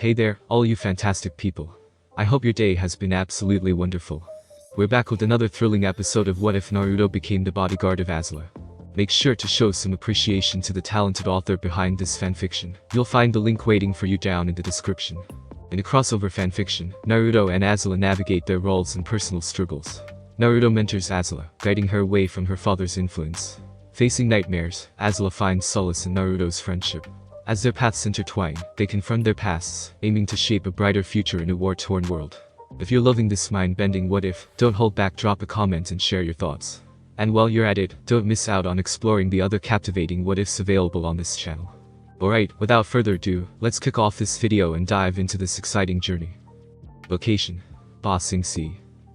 Hey there, all you fantastic people. I hope your day has been absolutely wonderful. We're back with another thrilling episode of What If Naruto Became the Bodyguard of Azula. Make sure to show some appreciation to the talented author behind this fanfiction. You'll find the link waiting for you down in the description. In a crossover fanfiction, Naruto and Azula navigate their roles and personal struggles. Naruto mentors Azula, guiding her away from her father's influence. Facing nightmares, Azula finds solace in Naruto's friendship. As their paths intertwine, they confront their pasts, aiming to shape a brighter future in a war-torn world. If you're loving this mind-bending what if, don't hold back, drop a comment and share your thoughts. And while you're at it, don't miss out on exploring the other captivating what ifs available on this channel. Alright, without further ado, let's kick off this video and dive into this exciting journey. Location: Ba Sing Se.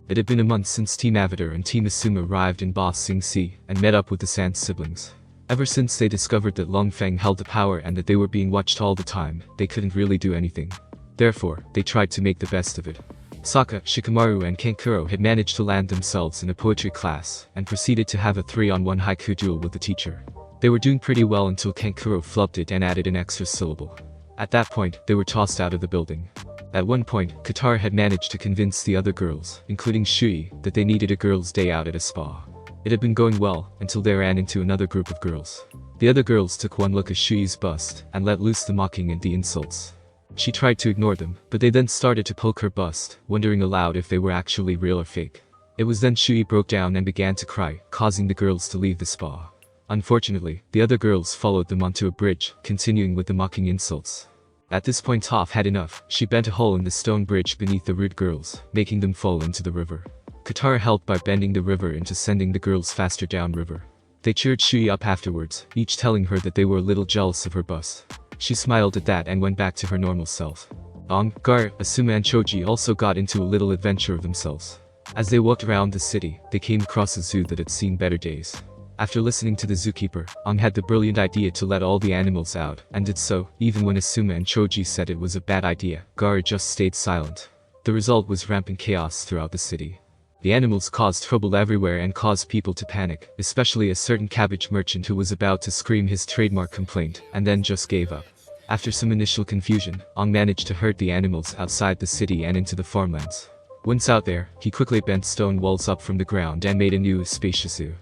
It had been a month since Team Avatar and Team Asuma arrived in Ba Sing Se and met up with the Sand siblings. Ever since they discovered that Feng held the power and that they were being watched all the time, they couldn't really do anything. Therefore, they tried to make the best of it. Sokka, Shikamaru and Kankuro had managed to land themselves in a poetry class, and proceeded to have a 3-on-1 haiku duel with the teacher. They were doing pretty well until Kankuro flubbed it and added an extra syllable. At that point, they were tossed out of the building. At one point, Katara had managed to convince the other girls, including Shui, that they needed a girls' day out at a spa. It had been going well, until they ran into another group of girls. The other girls took one look at Shui's bust, and let loose the mocking and the insults. She tried to ignore them, but they then started to poke her bust, wondering aloud if they were actually real or fake. It was then Shui broke down and began to cry, causing the girls to leave the spa. Unfortunately, the other girls followed them onto a bridge, continuing with the mocking insults. At this point Toph had enough. She bent a hole in the stone bridge beneath the rude girls, making them fall into the river. Katara helped by bending the river into sending the girls faster downriver. They cheered Shui up afterwards, each telling her that they were a little jealous of her bust. She smiled at that and went back to her normal self. Aang, Gar, Asuma and Choji also got into a little adventure of themselves. As they walked around the city, they came across a zoo that had seen better days. After listening to the zookeeper, Aang had the brilliant idea to let all the animals out, and did so, even when Asuma and Choji said it was a bad idea. Gar just stayed silent. The result was rampant chaos throughout the city. The animals caused trouble everywhere and caused people to panic, especially a certain cabbage merchant who was about to scream his trademark complaint, and then just gave up. After some initial confusion, Aang managed to herd the animals outside the city and into the farmlands. Once out there, he quickly bent stone walls up from the ground and made a new, spacious zoo.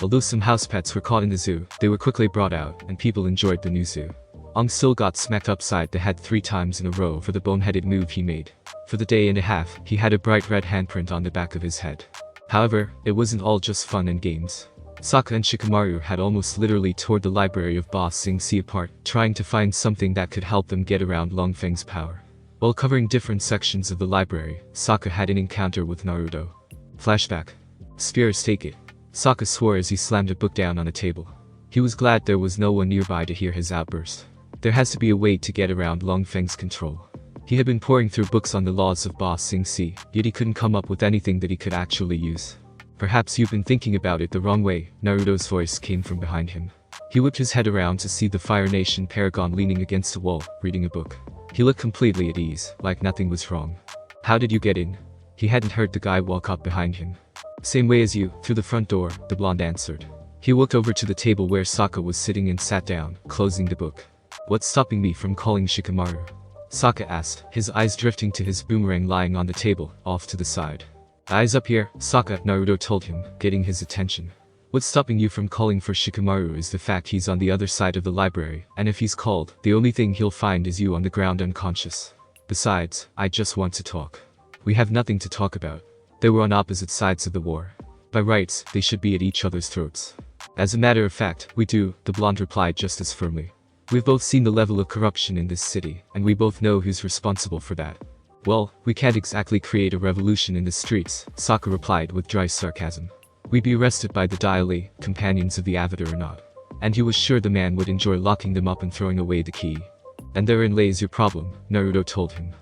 Although some house pets were caught in the zoo, they were quickly brought out, and people enjoyed the new zoo. Aang still got smacked upside the head 3 times in a row for the boneheaded move he made. For the day and a half, he had a bright red handprint on the back of his head. However, it wasn't all just fun and games. Sokka and Shikamaru had almost literally tore the library of Ba Sing Se apart, trying to find something that could help them get around Feng's power. While covering different sections of the library, Sokka had an encounter with Naruto. Flashback. Spears, take it. Sokka swore as he slammed a book down on a table. He was glad there was no one nearby to hear his outburst. There has to be a way to get around Feng's control. He had been poring through books on the laws of Ba Sing Se, yet he couldn't come up with anything that he could actually use. Perhaps you've been thinking about it the wrong way, Naruto's voice came from behind him. He whipped his head around to see the Fire Nation paragon leaning against a wall, reading a book. He looked completely at ease, like nothing was wrong. How did you get in? He hadn't heard the guy walk up behind him. Same way as you, through the front door, the blonde answered. He walked over to the table where Sokka was sitting and sat down, closing the book. What's stopping me from calling Shikamaru? Sokka asked, his eyes drifting to his boomerang lying on the table, off to the side. Eyes up here, Sokka, Naruto told him, getting his attention. What's stopping you from calling for Shikamaru is the fact he's on the other side of the library, and if he's called, the only thing he'll find is you on the ground unconscious. Besides, I just want to talk. We have nothing to talk about. They were on opposite sides of the war. By rights, they should be at each other's throats. As a matter of fact, we do, the blonde replied just as firmly. We've both seen the level of corruption in this city, and we both know who's responsible for that. Well, we can't exactly create a revolution in the streets, Sokka replied with dry sarcasm. We'd be arrested by the Dai Li, companions of the Avatar or not. And he was sure the man would enjoy locking them up and throwing away the key. And therein lays your problem, Naruto told him.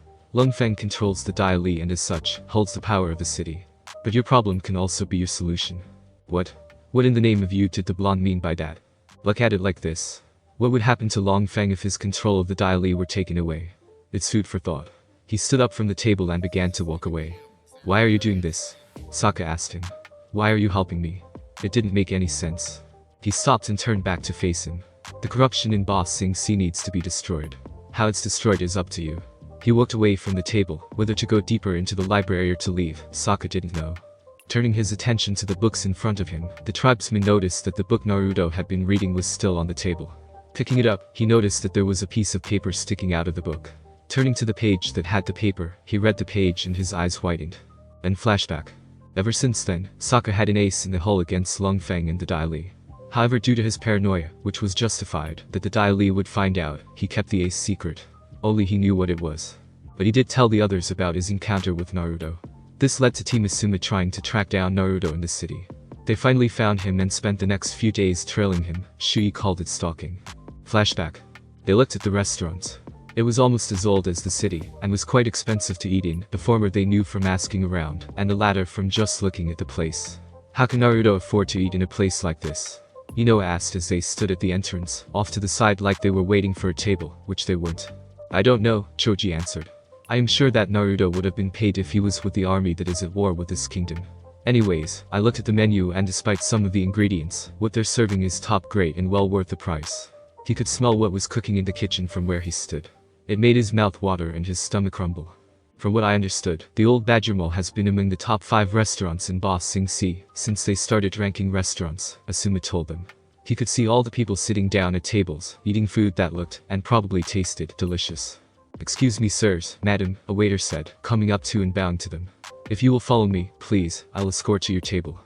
Feng controls the Dai Li and as such, holds the power of the city. But your problem can also be your solution. What? What in the name of you did the blonde mean by that? Look at it like this. What would happen to Feng if his control of the Dai Li were taken away? It's food for thought. He stood up from the table and began to walk away. Why are you doing this? Sokka asked him. Why are you helping me? It didn't make any sense. He stopped and turned back to face him. The corruption in Ba Sing Se needs to be destroyed. How it's destroyed is up to you. He walked away from the table, whether to go deeper into the library or to leave, Sokka didn't know. Turning his attention to the books in front of him, the tribesman noticed that the book Naruto had been reading was still on the table. Picking it up, he noticed that there was a piece of paper sticking out of the book. Turning to the page that had the paper, he read the page and his eyes widened. Then flashback. Ever since then, Sokka had an ace in the hole against Feng and the Dai Li. However, due to his paranoia, which was justified, that the Dai Li would find out, he kept the ace secret. Only he knew what it was. But he did tell the others about his encounter with Naruto. This led to Team Asuma trying to track down Naruto in the city. They finally found him and spent the next few days trailing him. Shui called it stalking. Flashback. They looked at the restaurants. It was almost as old as the city, and was quite expensive to eat in, the former they knew from asking around, and the latter from just looking at the place. How can Naruto afford to eat in a place like this? Ino asked as they stood at the entrance, off to the side like they were waiting for a table, which they weren't. I don't know, Choji answered. I am sure that Naruto would have been paid if he was with the army that is at war with this kingdom. Anyways, I looked at the menu and despite some of the ingredients, what they're serving is top grade and well worth the price. He could smell what was cooking in the kitchen from where he stood. It made his mouth water and his stomach rumble. From what I understood, the Old Badger Mall has been among the top 5 restaurants in Ba Sing Se since they started ranking restaurants, Asuma told them. He could see all the people sitting down at tables, eating food that looked, and probably tasted, delicious. Excuse me sirs, madam, a waiter said, coming up to and bowing to them. If you will follow me, please, I'll escort to your table.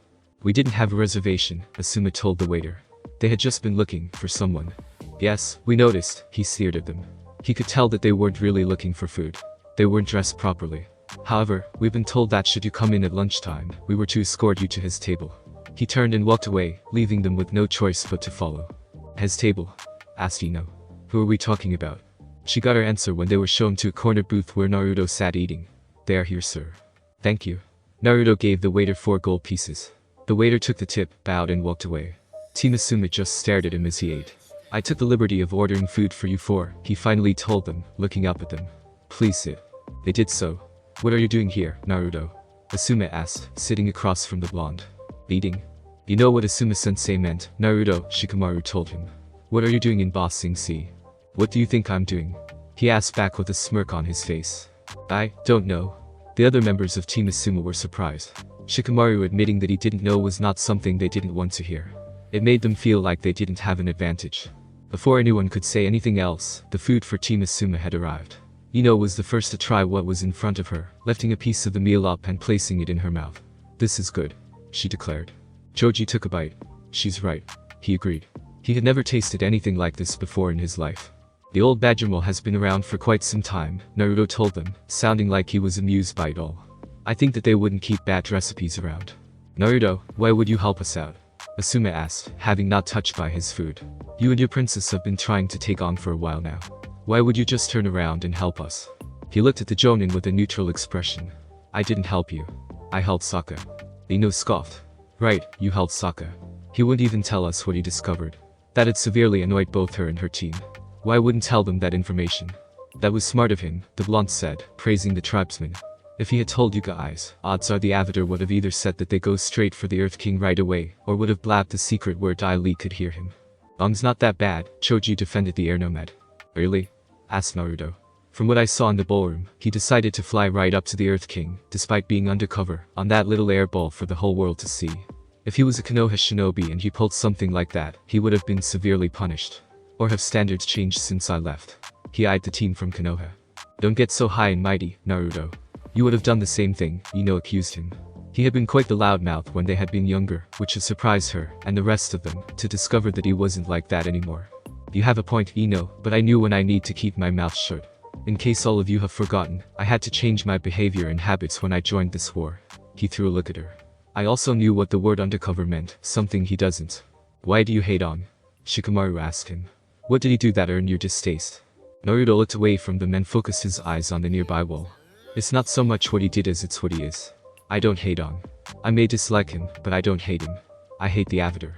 We didn't have a reservation, Asuma told the waiter. They had just been looking for someone. Yes, we noticed, he sneered at them. He could tell that they weren't really looking for food. They weren't dressed properly. However, we've been told that should you come in at lunchtime, we were to escort you to his table. He turned and walked away, leaving them with no choice but to follow. His table? Asked Ino. Who are we talking about? She got her answer when they were shown to a corner booth where Naruto sat eating. They are here, sir. Thank you. Naruto gave the waiter 4 gold pieces. The waiter took the tip, bowed and walked away. Team Asuma just stared at him as he ate. I took the liberty of ordering food for you 4, he finally told them, looking up at them. Please sit. They did so. What are you doing here, Naruto? Asuma asked, sitting across from the blonde. Eating. You know what Asuma-sensei meant, Naruto, Shikamaru told him. What are you doing in Ba Sing Se? What do you think I'm doing? He asked back with a smirk on his face. I don't know. The other members of Team Asuma were surprised. Shikamaru admitting that he didn't know was not something they didn't want to hear. It made them feel like they didn't have an advantage. Before anyone could say anything else, the food for Team Asuma had arrived. Ino was the first to try what was in front of her, lifting a piece of the meal up and placing it in her mouth. This is good, she declared. Choji took a bite. She's right, he agreed. He had never tasted anything like this before in his life. The Old Badger Mall has been around for quite some time, Naruto told them, sounding like he was amused by it all. I think that they wouldn't keep bad recipes around. Naruto, why would you help us out? Asuma asked, having not touched by his food. You and your princess have been trying to take on for a while now. Why would you just turn around and help us? He looked at the Jonin with a neutral expression. I didn't help you. I helped Sokka. Ino scoffed. Right, you helped Sokka. He wouldn't even tell us what he discovered. That had severely annoyed both her and her team. Why wouldn't tell them that information? That was smart of him, the blonde said, praising the tribesman. If he had told you guys, odds are the Avatar would have either said that they go straight for the Earth King right away, or would have blabbed the secret where Dai Li could hear him. Ong's not that bad, Choji defended the air nomad. Really? Asked Naruto. From what I saw in the ballroom, he decided to fly right up to the Earth King, despite being undercover, on that little air ball for the whole world to see. If he was a Konoha shinobi and he pulled something like that, he would have been severely punished. Or have standards changed since I left? He eyed the team from Konoha. Don't get so high and mighty, Naruto. You would have done the same thing, Ino accused him. He had been quite the loudmouth when they had been younger, which had surprised her, and the rest of them, to discover that he wasn't like that anymore. You have a point, Ino, but I knew when I need to keep my mouth shut. In case all of you have forgotten, I had to change my behavior and habits when I joined this war. He threw a look at her. I also knew what the word undercover meant, something he doesn't. Why do you hate on? Shikamaru asked him. What did he do that earned your distaste? Naruto looked away from them and focused his eyes on the nearby wall. It's not so much what he did as it's what he is. I don't hate on. I may dislike him, but I don't hate him. I hate the Avatar.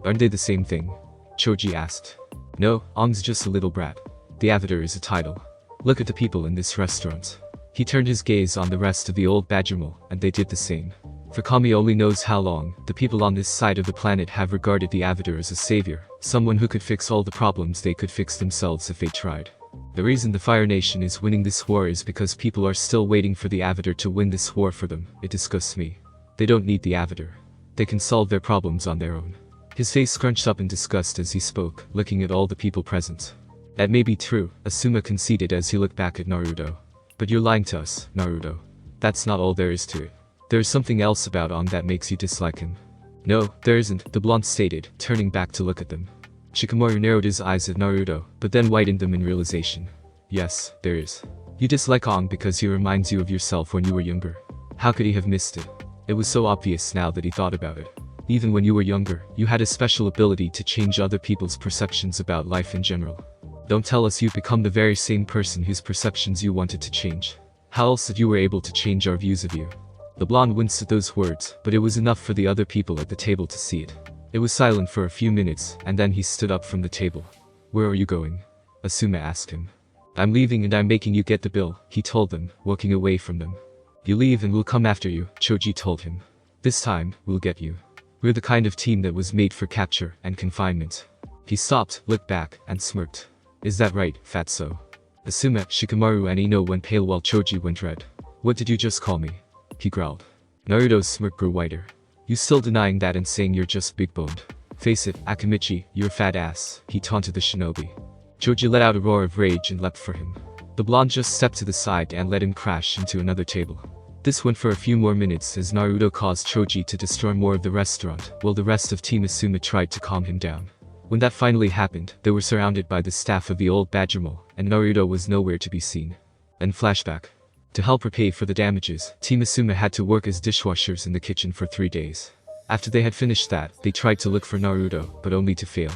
Aren't they the same thing? Choji asked. No, Ong's just a little brat. The Avatar is a title. Look at the people in this restaurant. He turned his gaze on the rest of the Old Badger Mall, and they did the same. For Kami only knows how long, the people on this side of the planet have regarded the Avatar as a savior, someone who could fix all the problems they could fix themselves if they tried. The reason the Fire Nation is winning this war is because people are still waiting for the Avatar to win this war for them. It disgusts me. They don't need the Avatar. They can solve their problems on their own. His face scrunched up in disgust as he spoke, looking at all the people present. That may be true, Asuma conceded as he looked back at Naruto. But you're lying to us, Naruto. That's not all there is to it. There's something else about On that makes you dislike him. No, there isn't, the blonde stated, turning back to look at them. Shikamaru narrowed his eyes at Naruto, but then widened them in realization. Yes, there is. You dislike On because he reminds you of yourself when you were younger. How could he have missed it? It was so obvious now that he thought about it. Even when you were younger, you had a special ability to change other people's perceptions about life in general. Don't tell us you've become the very same person whose perceptions you wanted to change. How else that you were able to change our views of you? The blonde winced at those words, but it was enough for the other people at the table to see it. It was silent for a few minutes, and then he stood up from the table. Where are you going? Asuma asked him. I'm leaving and I'm making you get the bill, he told them, walking away from them. You leave and we'll come after you, Choji told him. This time, we'll get you. We're the kind of team that was made for capture and confinement. He stopped, looked back, and smirked. Is that right, Fatso? Asuma, Shikamaru and Ino went pale while Choji went red. What did you just call me? He growled. Naruto's smirk grew wider. You still denying that and saying you're just big-boned. Face it, Akimichi, you're a fat ass, he taunted the shinobi. Choji let out a roar of rage and leapt for him. The blonde just stepped to the side and let him crash into another table. This went for a few more minutes as Naruto caused Choji to destroy more of the restaurant, while the rest of Team Asuma tried to calm him down. When that finally happened, they were surrounded by the staff of the old Badgermole, and Naruto was nowhere to be seen. And flashback. To help repay for the damages, Team Asuma had to work as dishwashers in the kitchen for 3 days. After they had finished that, they tried to look for Naruto, but only to fail.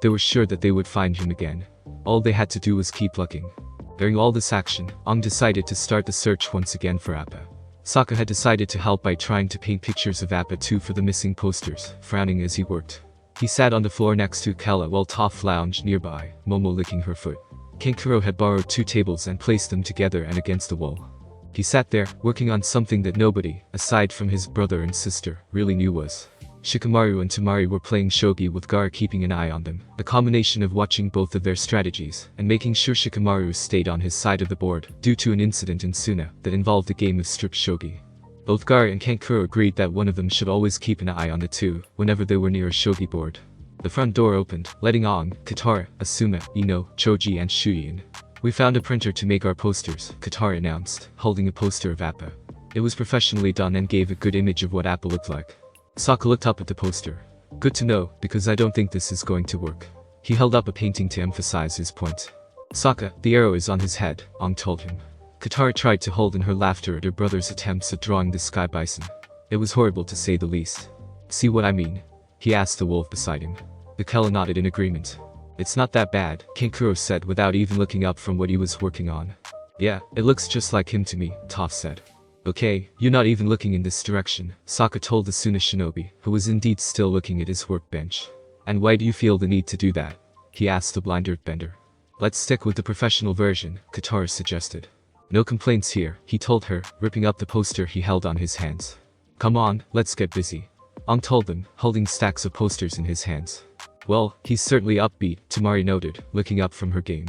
They were sure that they would find him again. All they had to do was keep looking. During all this action, Aang decided to start the search once again for Appa. Sokka had decided to help by trying to paint pictures of Appa too for the missing posters, frowning as he worked. He sat on the floor next to Kella while Toph lounged nearby, Momo licking her foot. Kankuro had borrowed 2 tables and placed them together and against the wall. He sat there, working on something that nobody, aside from his brother and sister, really knew was. Shikamaru and Temari were playing shogi with Gar keeping an eye on them, the combination of watching both of their strategies, and making sure Shikamaru stayed on his side of the board, due to an incident in Suna, that involved a game of strip shogi. Both Gar and Kankuro agreed that one of them should always keep an eye on the two, whenever they were near a shogi board. The front door opened, letting Aang, Katara, Asuma, Ino, Choji and Shuyi in. We found a printer to make our posters, Katara announced, holding a poster of Appa. It was professionally done and gave a good image of what Appa looked like. Sokka looked up at the poster. Good to know, because I don't think this is going to work. He held up a painting to emphasize his point. Sokka, the arrow is on his head, Aang told him. Katara tried to hold in her laughter at her brother's attempts at drawing the sky bison. It was horrible to say the least. See what I mean? He asked the wolf beside him. The Kella nodded in agreement. It's not that bad, Kankuro said without even looking up from what he was working on. Yeah, it looks just like him to me, Toph said. Okay, you're not even looking in this direction, Sokka told the Suna shinobi, who was indeed still looking at his workbench. And why do you feel the need to do that? He asked the blind earthbender. Let's stick with the professional version, Katara suggested. No complaints here, he told her, ripping up the poster he held on his hands. Come on, let's get busy. Aang told them, holding stacks of posters in his hands. Well, he's certainly upbeat, Temari noted, looking up from her game.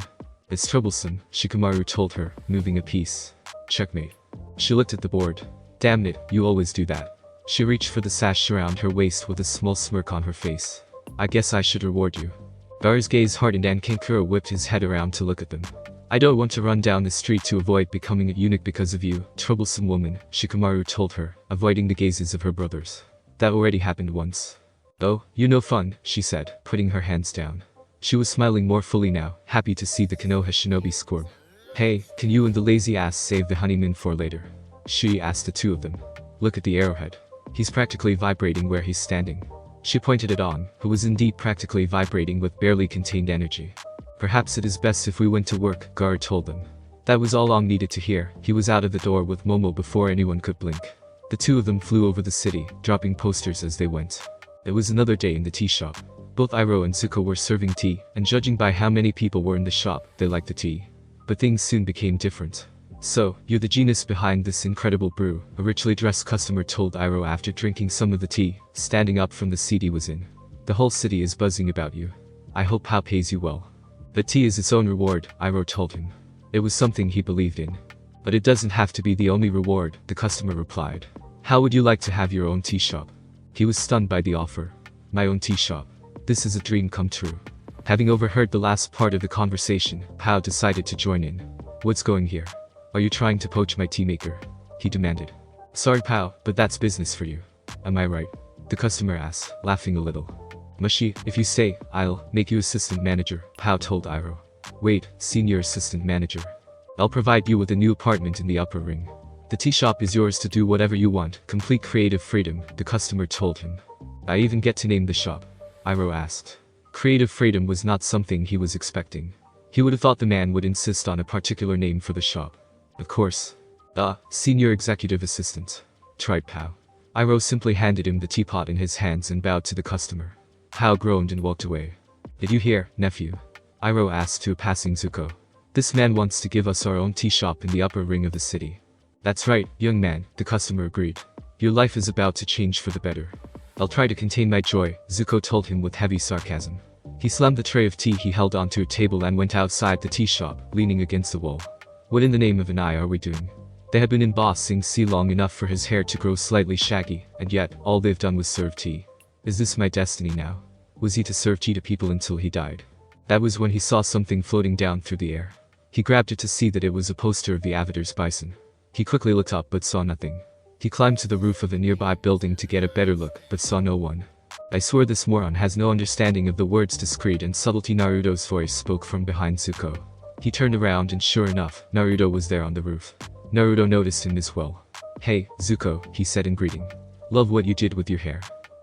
It's troublesome, Shikamaru told her, moving a piece. Checkmate. She looked at the board. Damn it, you always do that. She reached for the sash around her waist with a small smirk on her face. I guess I should reward you. Gar's gaze hardened and Kankuro whipped his head around to look at them. I don't want to run down the street to avoid becoming a eunuch because of you, troublesome woman, Shikamaru told her, avoiding the gazes of her brothers. That already happened once. Oh, you no fun, she said, putting her hands down. She was smiling more fully now, happy to see the Konoha shinobi squirm. Hey, can you and the lazy ass save the honeymoon for later? She asked the two of them. Look at the arrowhead. He's practically vibrating where he's standing. She pointed at Aang, who was indeed practically vibrating with barely contained energy. Perhaps it is best if we went to work, Gar told them. That was all Aang needed to hear. He was out of the door with Momo before anyone could blink. The two of them flew over the city, dropping posters as they went. It was another day in the tea shop. Both Iroh and Zuko were serving tea, and judging by how many people were in the shop, they liked the tea. But things soon became different. So, you're the genius behind this incredible brew, a richly dressed customer told Iroh after drinking some of the tea, standing up from the seat he was in. The whole city is buzzing about you. I hope Hao pays you well. But tea is its own reward, Iroh told him. It was something he believed in. But it doesn't have to be the only reward, the customer replied. How would you like to have your own tea shop? He was stunned by the offer. My own tea shop. This is a dream come true. Having overheard the last part of the conversation, Pao decided to join in. What's going here? Are you trying to poach my tea maker? He demanded. Sorry Pao, but that's business for you. Am I right? The customer asked, laughing a little. Mushy, if you say, I'll make you assistant manager, Pao told Iroh. Wait, senior assistant manager. I'll provide you with a new apartment in the upper ring. The tea shop is yours to do whatever you want, complete creative freedom, the customer told him. I even get to name the shop? Iroh asked. Creative freedom was not something he was expecting. He would have thought the man would insist on a particular name for the shop. Of course. Senior executive assistant. Tried Pao. Iroh simply handed him the teapot in his hands and bowed to the customer. Pao groaned and walked away. Did you hear, nephew? Iroh asked to a passing Zuko. This man wants to give us our own tea shop in the upper ring of the city. That's right, young man, the customer agreed. Your life is about to change for the better. I'll try to contain my joy, Zuko told him with heavy sarcasm. He slammed the tray of tea he held onto a table and went outside the tea shop, leaning against the wall. What in the name of an eye are we doing? They had been in Ba Sing Se long enough for his hair to grow slightly shaggy, and yet, all they've done was serve tea. Is this my destiny now? Was he to serve tea to people until he died? That was when he saw something floating down through the air. He grabbed it to see that it was a poster of the Avatar's bison. He quickly looked up but saw nothing. He climbed to the roof of a nearby building to get a better look, but saw no one. I swear this moron has no understanding of the words discreet and subtlety. Naruto's voice spoke from behind Zuko. He turned around and sure enough, Naruto was there on the roof. Naruto noticed him as well. Hey, Zuko, he said in greeting. Love what you did with your hair.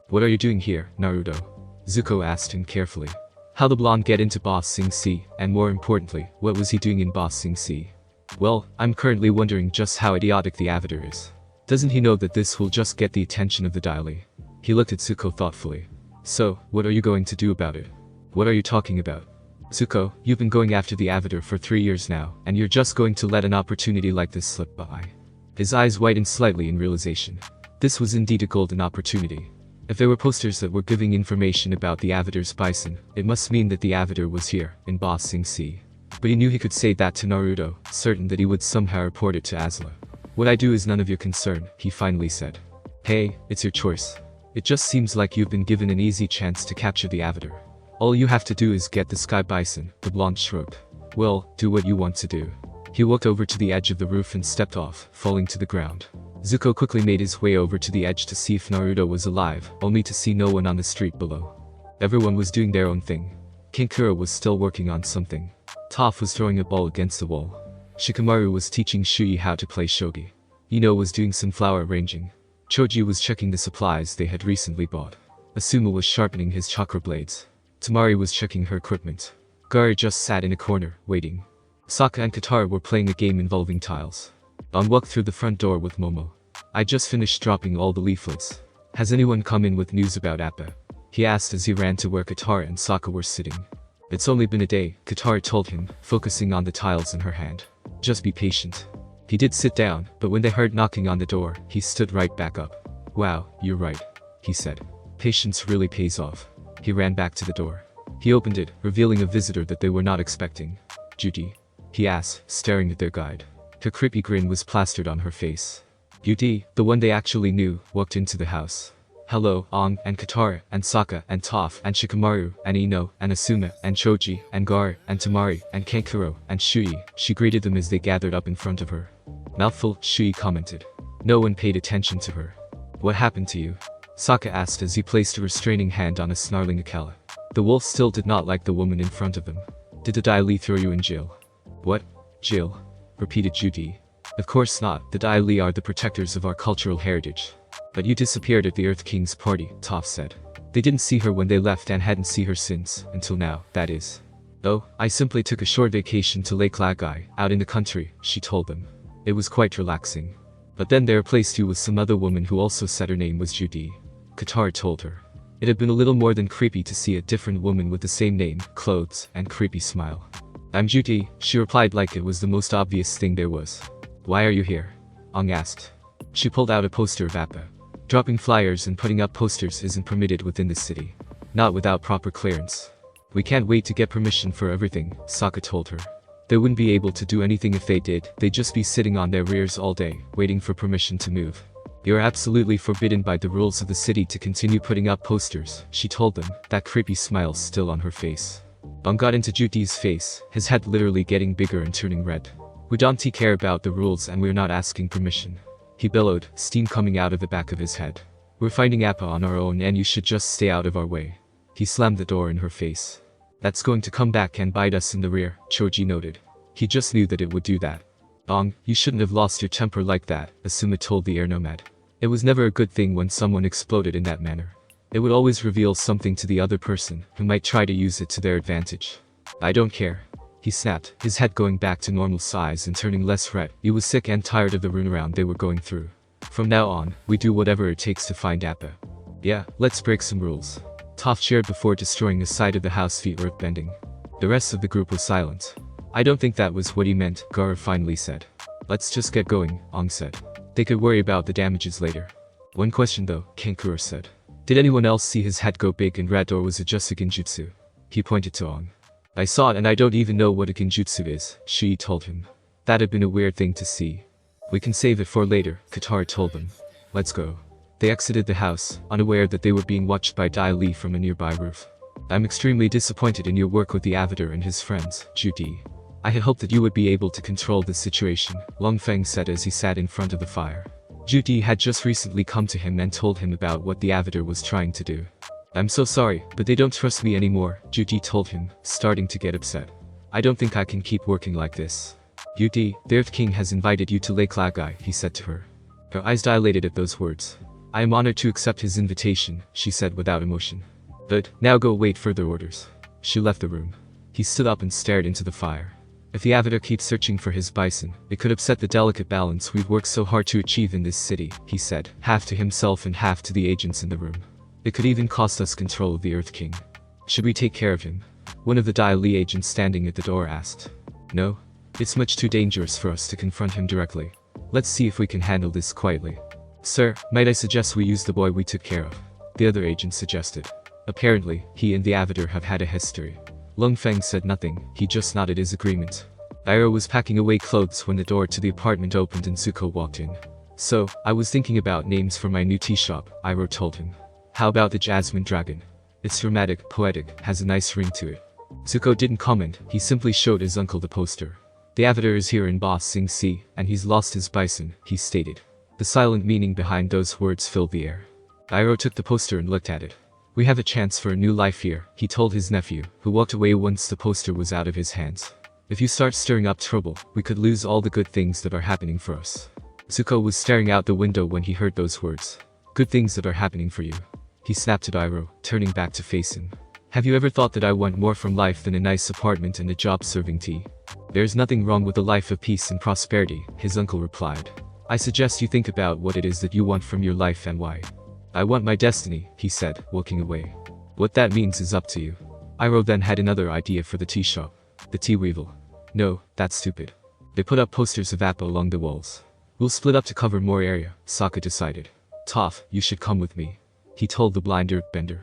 What are you doing here, Naruto? Zuko asked him carefully. How the blonde get into Ba Sing Se, and more importantly, what was he doing in Ba Sing Se? Well, I'm currently wondering just how idiotic the Avatar is. Doesn't he know that this will just get the attention of the Dai Li? He looked at Zuko thoughtfully. So, what are you going to do about it? What are you talking about? Zuko, you've been going after the Avatar for 3 years now, and you're just going to let an opportunity like this slip by. His eyes widened slightly in realization. This was indeed a golden opportunity. If there were posters that were giving information about the Avatar's bison, it must mean that the Avatar was here, in Ba Sing Se. But he knew he could say that to Naruto, certain that he would somehow report it to Azula. What I do is none of your concern, he finally said. Hey, it's your choice. It just seems like you've been given an easy chance to capture the Avatar. All you have to do is get the sky bison, the blonde shrugged. Well, do what you want to do. He walked over to the edge of the roof and stepped off, falling to the ground. Zuko quickly made his way over to the edge to see if Naruto was alive, only to see no one on the street below. Everyone was doing their own thing. Kankuro was still working on something. Toph was throwing a ball against the wall. Shikamaru was teaching Shui how to play shogi. Ino was doing some flower arranging. Choji was checking the supplies they had recently bought. Asuma was sharpening his chakra blades. Tamari was checking her equipment. Gari just sat in a corner, waiting. Sokka and Katara were playing a game involving tiles. An walked through the front door with Momo. I just finished dropping all the leaflets. Has anyone come in with news about Appa? He asked as he ran to where Katara and Sokka were sitting. It's only been a day, Katara told him, focusing on the tiles in her hand. Just be patient. He did sit down, but when they heard knocking on the door, he stood right back up. Wow, you're right, he said. Patience really pays off. He ran back to the door. He opened it, revealing a visitor that they were not expecting. Judy? He asked, staring at their guide. Her creepy grin was plastered on her face. Judy, the one they actually knew, walked into the house. Hello, Aang and Katara and Sokka and Toph and Shikamaru and Ino and Asuma and Choji and Gar and Tamari and Kankuro and Shui, she greeted them as they gathered up in front of her. Mouthful, Shui commented. No one paid attention to her. What happened to you? Sokka asked as he placed a restraining hand on a snarling Akela. The wolf still did not like the woman in front of them. Did the Dai Li throw you in jail? What? Jail? Repeated Judy. Of course not, the Dai Li are the protectors of our cultural heritage. But you disappeared at the Earth King's party, Toph said. They didn't see her when they left and hadn't seen her since, until now, that is. Oh, I simply took a short vacation to Lake Laogai, out in the country, she told them. It was quite relaxing. But then they replaced you with some other woman who also said her name was Judy. Katara told her. It had been a little more than creepy to see a different woman with the same name, clothes, and creepy smile. I'm Judy, she replied like it was the most obvious thing there was. Why are you here? Aang asked. She pulled out a poster of Appa. Dropping flyers and putting up posters isn't permitted within the city. Not without proper clearance. We can't wait to get permission for everything, Sokka told her. They wouldn't be able to do anything if they did, they'd just be sitting on their rears all day, waiting for permission to move. You're absolutely forbidden by the rules of the city to continue putting up posters, she told them, that creepy smile still on her face. Bong got into Juti's face, his head literally getting bigger and turning red. We don't care about the rules and we're not asking permission. He bellowed, steam coming out of the back of his head. We're finding Appa on our own and you should just stay out of our way. He slammed the door in her face. That's going to come back and bite us in the rear, Choji noted. He just knew that it would do that. Bong, you shouldn't have lost your temper like that, Asuma told the air nomad. It was never a good thing when someone exploded in that manner. It would always reveal something to the other person, who might try to use it to their advantage. I don't care. He snapped, his head going back to normal size and turning less red. He was sick and tired of the runaround they were going through. From now on, we do whatever it takes to find Appa. Yeah, let's break some rules. Toph cheered before destroying the side of the house feet earthbending. The rest of the group was silent. I don't think that was what he meant, Gaara finally said. Let's just get going, Ong said. They could worry about the damages later. One question though, Kankura said. Did anyone else see his head go big and red or was it just a genjutsu? He pointed to Ong. I saw it and I don't even know what a genjutsu is, Shui told him. That'd have been a weird thing to see. We can save it for later, Katara told them. Let's go. They exited the house, unaware that they were being watched by Dai Li from a nearby roof. I'm extremely disappointed in your work with the Avatar and his friends, Juti. I had hoped that you would be able to control the situation, Long Feng said as he sat in front of the fire. Juti had just recently come to him and told him about what the Avatar was trying to do. I'm so sorry, but they don't trust me anymore, Juti told him, starting to get upset. I don't think I can keep working like this. Juti, the Earth King has invited you to Lake Laogai, he said to her. Her eyes dilated at those words. I am honored to accept his invitation, she said without emotion. But, now go await further orders. She left the room. He stood up and stared into the fire. If the Avatar keeps searching for his bison, it could upset the delicate balance we've worked so hard to achieve in this city, he said, half to himself and half to the agents in the room. It could even cost us control of the Earth King. Should we take care of him? One of the Dai Li agents standing at the door asked. No. It's much too dangerous for us to confront him directly. Let's see if we can handle this quietly. Sir, might I suggest we use the boy we took care of? The other agent suggested. Apparently, he and the Avatar have had a history. Long Feng said nothing, he just nodded his agreement. Iroh was packing away clothes when the door to the apartment opened and Zuko walked in. So, I was thinking about names for my new tea shop, Iroh told him. How about the Jasmine Dragon? It's dramatic, poetic, has a nice ring to it. Zuko didn't comment, he simply showed his uncle the poster. The Avatar is here in Ba Sing Se, and he's lost his bison, he stated. The silent meaning behind those words filled the air. Iroh took the poster and looked at it. We have a chance for a new life here, he told his nephew, who walked away once the poster was out of his hands. If you start stirring up trouble, we could lose all the good things that are happening for us. Zuko was staring out the window when he heard those words. Good things that are happening for you. He snapped at Iroh, turning back to face him. Have you ever thought that I want more from life than a nice apartment and a job serving tea? There's nothing wrong with a life of peace and prosperity, his uncle replied. I suggest you think about what it is that you want from your life and why. I want my destiny, he said, walking away. What that means is up to you. Iroh then had another idea for the tea shop. The tea weevil. No, that's stupid. They put up posters of Appa along the walls. We'll split up to cover more area, Sokka decided. Toph, you should come with me. He told the blind earthbender.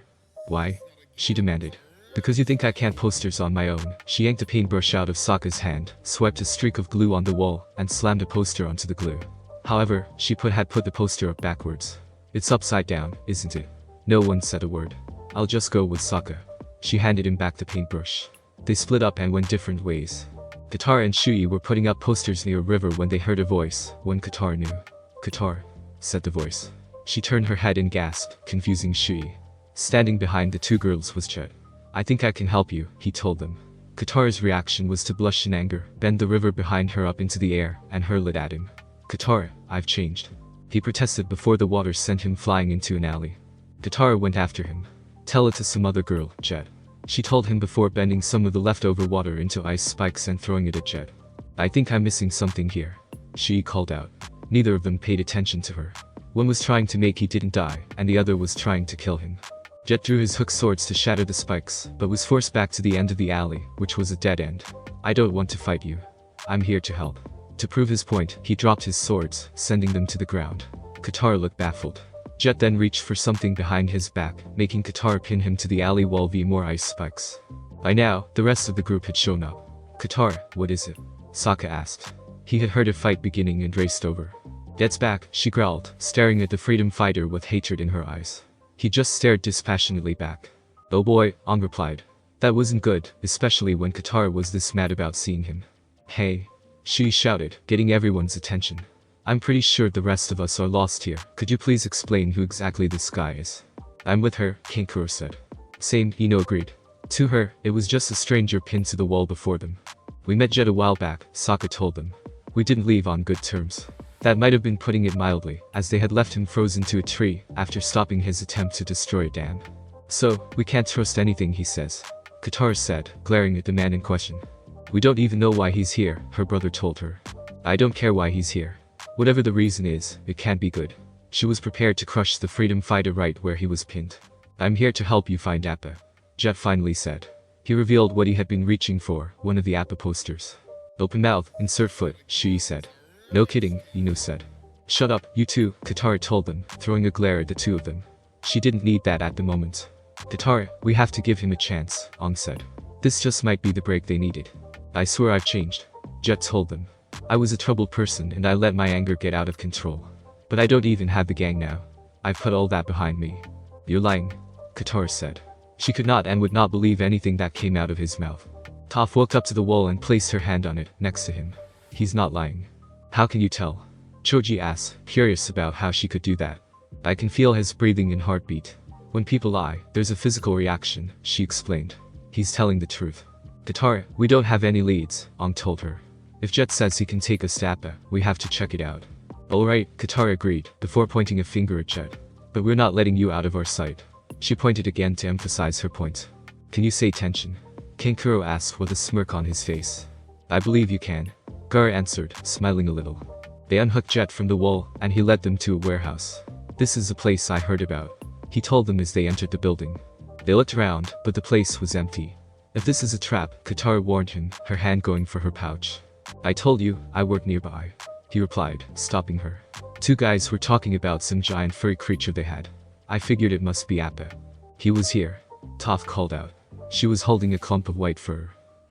Why? She demanded. Because you think I can't posters on my own. She yanked a paintbrush out of Sokka's hand, swept a streak of glue on the wall, and slammed a poster onto the glue. However, she had put the poster up backwards. It's upside down, isn't it? No one said a word. I'll just go with Sokka. She handed him back the paintbrush. They split up and went different ways. Katara and Shui were putting up posters near a river when they heard a voice, one Katara knew. Katara, said the voice. She turned her head and gasped, confusing Shui. Standing behind the two girls was Chet. I think I can help you, he told them. Katara's reaction was to blush in anger, bend the river behind her up into the air, and hurl it at him. Katara, I've changed. He protested before the water sent him flying into an alley. Katara went after him. Tell it to some other girl, Jet. She told him before bending some of the leftover water into ice spikes and throwing it at Jet. I think I'm missing something here. She called out. Neither of them paid attention to her. One was trying to make he didn't die, and the other was trying to kill him. Jet drew his hook swords to shatter the spikes, but was forced back to the end of the alley, which was a dead end. I don't want to fight you. I'm here to help. To prove his point, he dropped his swords, sending them to the ground. Katara looked baffled. Jet then reached for something behind his back, making Katara pin him to the alley wall via more ice spikes. By now, the rest of the group had shown up. Katara, what is it? Sokka asked. He had heard a fight beginning and raced over. Get's back, she growled, staring at the freedom fighter with hatred in her eyes. He just stared dispassionately back. Oh boy, Aang replied. That wasn't good, especially when Katara was this mad about seeing him. Hey, she shouted, getting everyone's attention. I'm pretty sure the rest of us are lost here. Could you please explain who exactly this guy is? I'm with her, Kankuro said. Same, Ino agreed. To her, it was just a stranger pinned to the wall before them. We met Jet a while back, Sokka told them. We didn't leave on good terms. That might have been putting it mildly, as they had left him frozen to a tree after stopping his attempt to destroy a dam. So, we can't trust anything he says, Katara said, glaring at the man in question. We don't even know why he's here, her brother told her. I don't care why he's here. Whatever the reason is, it can't be good. She was prepared to crush the freedom fighter right where he was pinned. I'm here to help you find Appa, Jet finally said. He revealed what he had been reaching for, one of the Appa posters. Open mouth, insert foot, Shui said. No kidding, Ino said. Shut up, you two, Katara told them, throwing a glare at the two of them. She didn't need that at the moment. Katara, we have to give him a chance, Aang said. This just might be the break they needed. I swear I've changed, Jet told them. I was a troubled person and I let my anger get out of control. But I don't even have the gang now. I've put all that behind me. You're lying, Katara said. She could not and would not believe anything that came out of his mouth. Toph walked up to the wall and placed her hand on it, next to him. He's not lying. How can you tell? Choji asked, curious about how she could do that. I can feel his breathing and heartbeat. When people lie, there's a physical reaction, she explained. He's telling the truth. Katara, we don't have any leads, Aang told her. If Jet says he can take us to Appa, we have to check it out. Alright, Katara agreed, before pointing a finger at Jet. But we're not letting you out of our sight. She pointed again to emphasize her point. Can you say tension? Kankuro asked with a smirk on his face. I believe you can, Gar answered, smiling a little. They unhooked Jet from the wall, and he led them to a warehouse. This is the place I heard about, he told them as they entered the building. They looked around, but the place was empty. If this is a trap, Katara warned him, her hand going for her pouch. I told you, I work nearby, he replied, stopping her. Two guys were talking about some giant furry creature they had. I figured it must be Appa. He was here, Toph called out. She was holding a clump of white fur.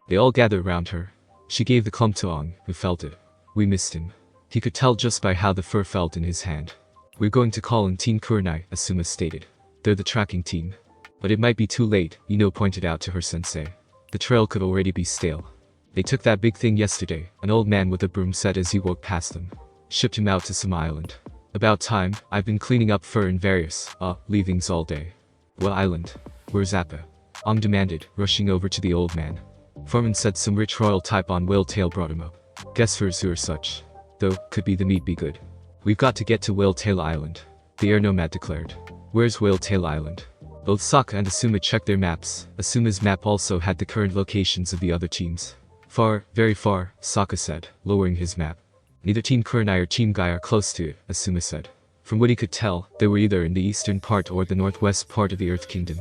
They all gathered around her. She gave the clump to Aang, who felt it. We missed him. He could tell just by how the fur felt in his hand. We're going to call in Team Kurenai, Asuma stated. They're the tracking team. But it might be too late, Ino pointed out to her sensei. The trail could already be stale. They took that big thing yesterday, an old man with a broom said as he walked past them. Shipped him out to some island. About time, I've been cleaning up fur in various, leavings all day. What island? Where's Appa? Aang demanded, rushing over to the old man. Foreman said some rich royal type on whale tail brought him up. Guess furs who are such. Though, could be the meat be good. We've got to get to Whale Tail Island, the air nomad declared. Where's Whale Tail Island? Both Sokka and Asuma checked their maps. Asuma's map also had the current locations of the other teams. Far, very far, Sokka said, lowering his map. Neither Team Kurenai or Team Guy are close to it, Asuma said. From what he could tell, they were either in the eastern part or the northwest part of the Earth Kingdom.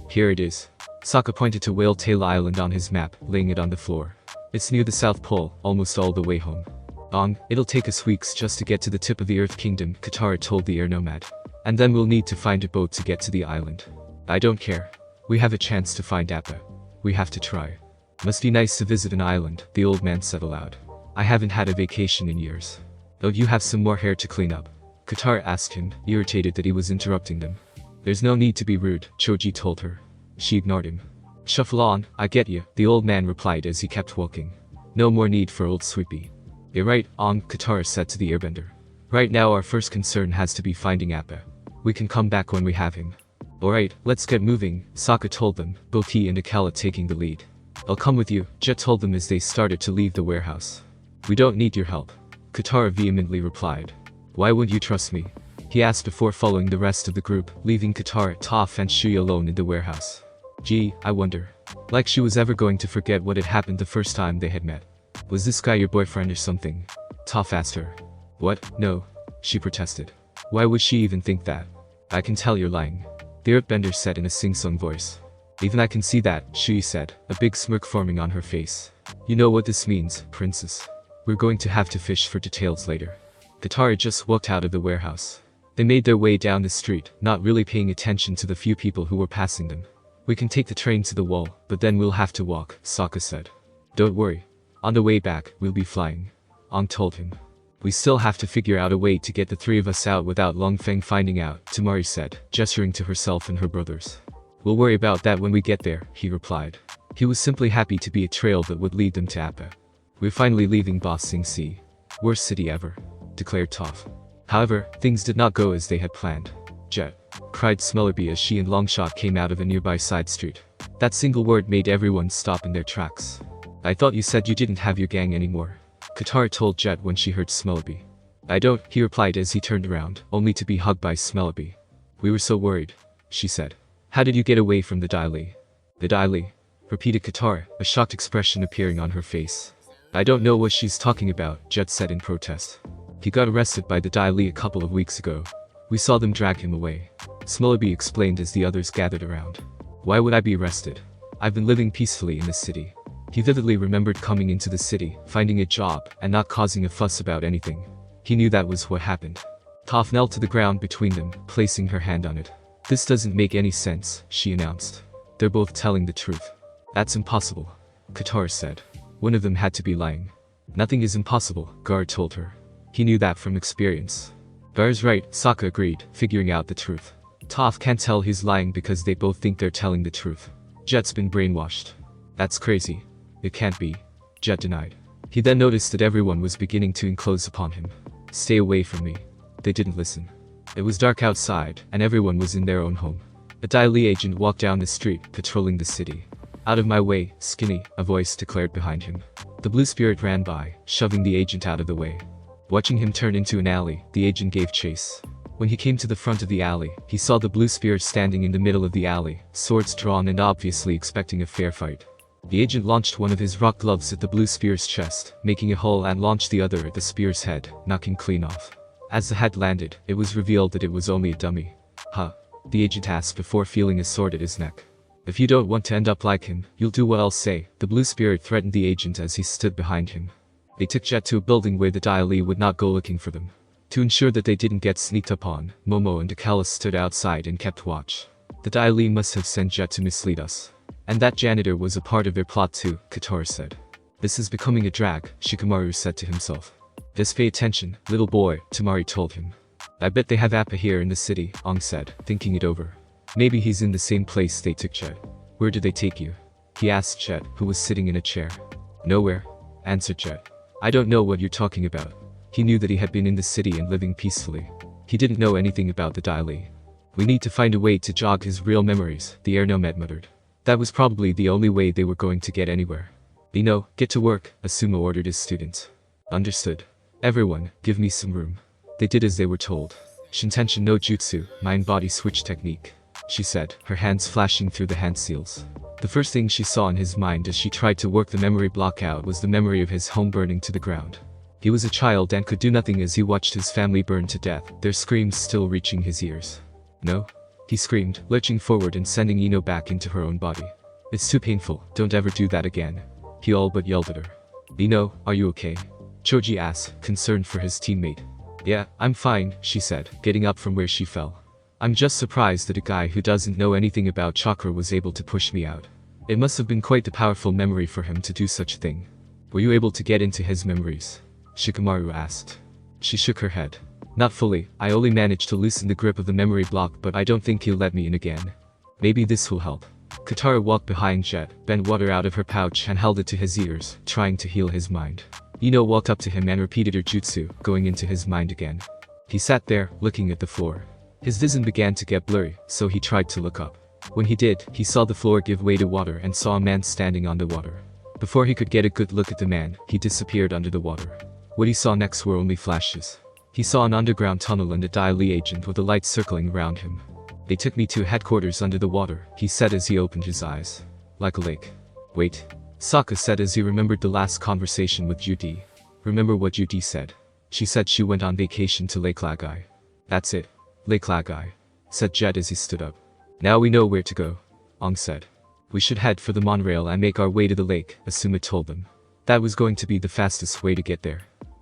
Here it is. Sokka pointed to Whale Tail Island on his map, laying it on the floor. It's near the South Pole, almost all the way home. Aang, it'll take us weeks just to get to the tip of the Earth Kingdom, Katara told the air nomad. And then we'll need to find a boat to get to the island. I don't care. We have a chance to find Appa. We have to try. Must be nice to visit an island, the old man said aloud. I haven't had a vacation in years. Don't you have some more hair to clean up? Katara asked him, irritated that he was interrupting them. There's no need to be rude, Choji told her. She ignored him. Shuffle on, I get you, the old man replied as he kept walking. No more need for old Sweepy. You're right, Aang, Katara said to the airbender. Right now our first concern has to be finding Appa. We can come back when we have him. Alright, let's get moving, Sokka told them, both he and Akala taking the lead. I'll come with you, Jet told them as they started to leave the warehouse. We don't need your help, Katara vehemently replied. Why wouldn't you trust me? He asked before following the rest of the group, leaving Katara, Toph and Shui alone in the warehouse. Gee, I wonder. Like she was ever going to forget what had happened the first time they had met. Was this guy your boyfriend or something? Toph asked her. What? No. She protested. Why would she even think that? I can tell you're lying, the earthbender said in a sing-song voice. Even I can see that, Shui said, a big smirk forming on her face. You know what this means, princess. We're going to have to fish for details later. Katara just walked out of the warehouse. They made their way down the street, not really paying attention to the few people who were passing them. We can take the train to the wall, but then we'll have to walk, Sokka said. Don't worry. On the way back, we'll be flying. Aang told him. We still have to figure out a way to get the three of us out without Long Feng finding out, Temari said, gesturing to herself and her brothers. We'll worry about that when we get there, he replied. He was simply happy to be a trail that would lead them to Appa. We're finally leaving Ba Sing Se. Worst city ever, declared Toph. However, things did not go as they had planned. Jet, cried Smellerby as she and Longshot came out of a nearby side street. That single word made everyone stop in their tracks. I thought you said you didn't have your gang anymore, Katara told Jet when she heard Smellerby. I don't, he replied as he turned around, only to be hugged by Smellerby. We were so worried, she said. How did you get away from the Dai Li? The Dai Li, repeated Katara, a shocked expression appearing on her face. I don't know what she's talking about, Jet said in protest. He got arrested by the Dai Li a couple of weeks ago. We saw them drag him away. Smellerby explained as the others gathered around. Why would I be arrested? I've been living peacefully in the city. He vividly remembered coming into the city, finding a job, and not causing a fuss about anything. He knew that was what happened. Toph knelt to the ground between them, placing her hand on it. This doesn't make any sense, she announced. They're both telling the truth. That's impossible, Katara said. One of them had to be lying. Nothing is impossible, Gar told her. He knew that from experience. Gar's right, Sokka agreed, figuring out the truth. Toph can't tell he's lying because they both think they're telling the truth. Jet's been brainwashed. That's crazy. It can't be, Jet denied. He then noticed that everyone was beginning to enclose upon him. Stay away from me. They didn't listen. It was dark outside, and everyone was in their own home. A Dai Li agent walked down the street, patrolling the city. Out of my way, Skinny, a voice declared behind him. The blue spirit ran by, shoving the agent out of the way. Watching him turn into an alley, the agent gave chase. When he came to the front of the alley, he saw the blue spirit standing in the middle of the alley, swords drawn and obviously expecting a fair fight. The agent launched one of his rock gloves at the blue spear's chest, making a hole, and launched the other at the spear's head, knocking clean off. As the head landed, it was revealed that it was only a dummy. Huh? The agent asked before feeling a sword at his neck. If you don't want to end up like him, you'll do what I'll say, the blue spirit threatened the agent as he stood behind him. They took Jet to a building where the Dai Li would not go looking for them. To ensure that they didn't get sneaked up on, Momo and Akela stood outside and kept watch. The Dai Li must have sent Jet to mislead us. And that janitor was a part of their plot too, Katara said. This is becoming a drag, Shikamaru said to himself. Just pay attention, little boy, Temari told him. I bet they have Appa here in the city, Aang said, thinking it over. Maybe he's in the same place they took Jet. Where did they take you? He asked Jet, who was sitting in a chair. Nowhere, answered Jet. I don't know what you're talking about. He knew that he had been in the city and living peacefully. He didn't know anything about the Dai Li. We need to find a way to jog his real memories, the air nomad muttered. That was probably the only way they were going to get anywhere. Ino, get to work, Asuma ordered his students. Understood. Everyone, give me some room. They did as they were told. Shintention no jutsu, mind-body switch technique, she said, her hands flashing through the hand seals. The first thing she saw in his mind as she tried to work the memory block out was the memory of his home burning to the ground. He was a child and could do nothing as he watched his family burn to death, their screams still reaching his ears. No? He screamed, lurching forward and sending Ino back into her own body. It's too painful, don't ever do that again. He all but yelled at her. Ino, are you okay? Choji asked, concerned for his teammate. Yeah, I'm fine, she said, getting up from where she fell. I'm just surprised that a guy who doesn't know anything about chakra was able to push me out. It must have been quite the powerful memory for him to do such a thing. Were you able to get into his memories? Shikamaru asked. She shook her head. Not fully, I only managed to loosen the grip of the memory block, but I don't think he'll let me in again. Maybe this will help. Katara walked behind Jet, bent water out of her pouch and held it to his ears, trying to heal his mind. Ino walked up to him and repeated her jutsu, going into his mind again. He sat there, looking at the floor. His vision began to get blurry, so he tried to look up. When he did, he saw the floor give way to water and saw a man standing on the water. Before he could get a good look at the man, he disappeared under the water. What he saw next were only flashes. He saw an underground tunnel and a Dai Li agent with a light circling around him. They took me to headquarters under the water, he said as he opened his eyes. Like a lake. Wait. Sokka said as he remembered the last conversation with Judy. Remember what Judy said? She said she went on vacation to Lake Laogai. That's it. Lake Laogai, said Jet as he stood up. Now we know where to go, Aang said. We should head for the monorail and make our way to the lake, Asuma told them. That was going to be the fastest way to get there.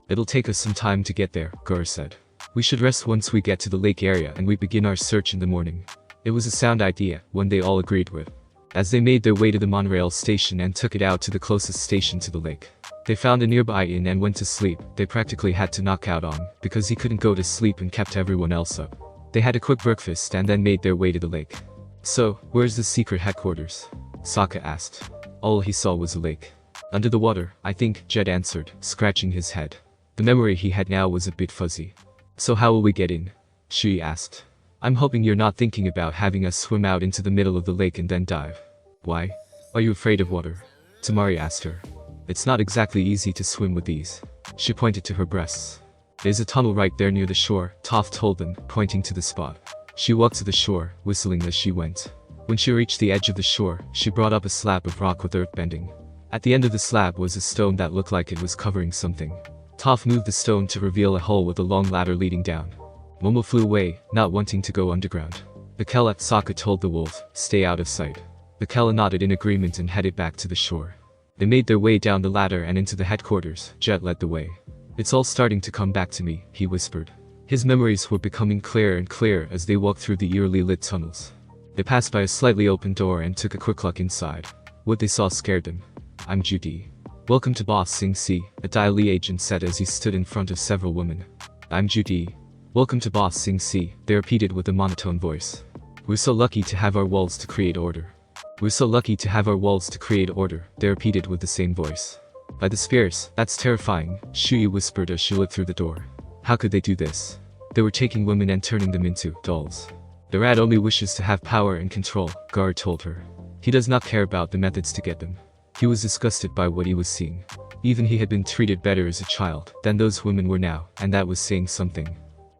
It'll take us some time to get there, Gar said. We should rest once we get to the lake area and we begin our search in the morning. It was a sound idea, one they all agreed with. As they made their way to the monorail station and took it out to the closest station to the lake, they found a nearby inn and went to sleep. They practically had to knock out on, because he couldn't go to sleep and kept everyone else up. They had a quick breakfast and then made their way to the lake. "So, where's the secret headquarters?" Sokka asked. All he saw was a lake. "Under the water, I think," Jet answered, scratching his head. The memory he had now was a bit fuzzy. "So how will we get in?" Shui asked. "I'm hoping you're not thinking about having us swim out into the middle of the lake and then dive." "Why? Are you afraid of water?" Tamari asked her. "It's not exactly easy to swim with these." She pointed to her breasts. "There's a tunnel right there near the shore," Toph told them, pointing to the spot. She walked to the shore, whistling as she went. When she reached the edge of the shore, she brought up a slab of rock with earth bending. At the end of the slab was a stone that looked like it was covering something. Toph moved the stone to reveal a hole with a long ladder leading down. Momo flew away, not wanting to go underground. Bakela, Sokka told the wolf, "Stay out of sight." Bakela nodded in agreement and headed back to the shore. They made their way down the ladder and into the headquarters. Jet led the way. "It's all starting to come back to me," he whispered. His memories were becoming clearer and clearer as they walked through the eerily lit tunnels. They passed by a slightly open door and took a quick look inside. What they saw scared them. "I'm Judy. Welcome to Boss Sing Si," a Dai Li agent said as he stood in front of several women. "I'm Judy. Welcome to Boss Sing Si," they repeated with a monotone voice. "We're so lucky to have our walls to create order. We're so lucky to have our walls to create order," they repeated with the same voice. "By the spears, that's terrifying," Shui whispered as she looked through the door. "How could they do this? They were taking women and turning them into dolls." "The rat only wishes to have power and control," Guard told her. "He does not care about the methods to get them." He was disgusted by what he was seeing. Even he had been treated better as a child than those women were now, and that was saying something.